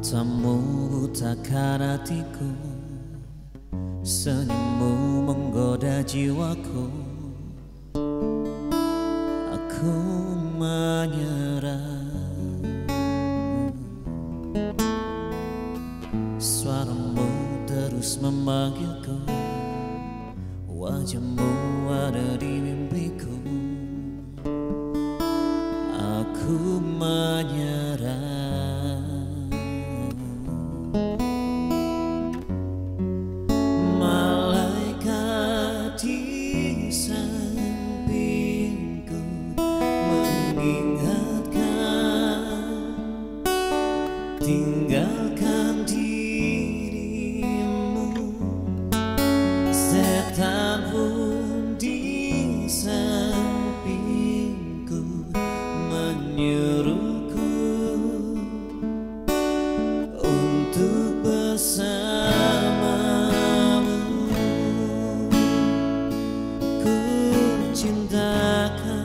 Matamu butakan hatiku, senyummu menggoda jiwaku. Aku menyerah. Suaramu terus memanggilku, wajahmu ada di mimpiku. Aku menyerah. Malaikat di sampingku mengingatkan, tinggalkan dirimu. Setan pun di sampingku menyuruhku untuk bersamamu. Ku cintakan,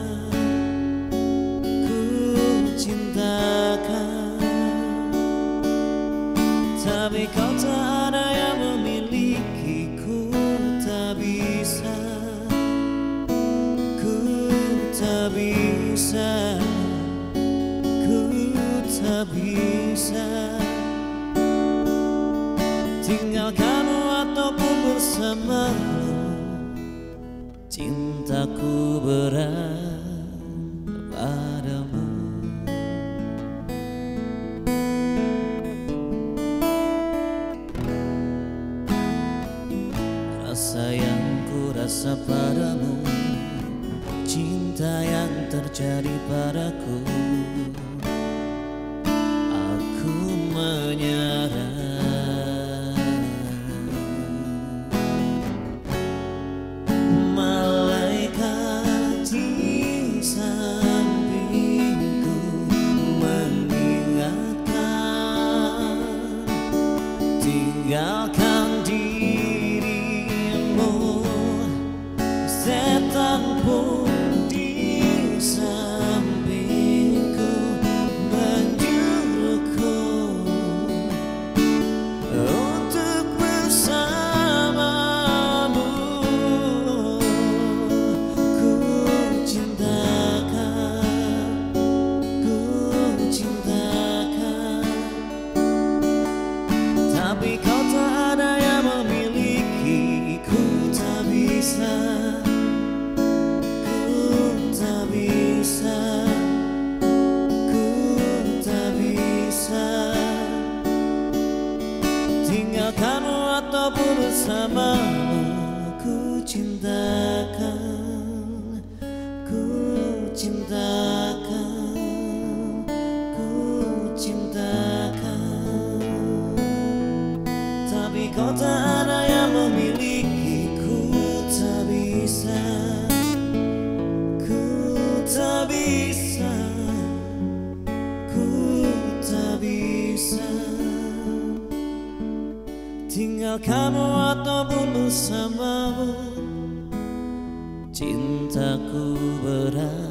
tapi kau tak ada yang memilikiku. Tak bisa, ku tak bisa, ku tak bisa tinggalkanmu ataupun bersamamu. Cintaku berat padamu. Rasa yang ku rasa padamu, cinta yang terjadi padaku. Aku menyerah. Malaikat di sampingku mengingatkan, tinggalkan dirimu. Setan pun di sampingku menyuruhku untuk bersamamu. Ku cintakan, tapi kau tak ada yang memilikiku. Tak bisa, tinggalkanmu ataupun bersamamu. Ku cintakan, tapi kau tak ada yang memilikiku. Tak bisa, ku tak bisa, tinggalkanmu ataupun bersamamu. Cintaku berat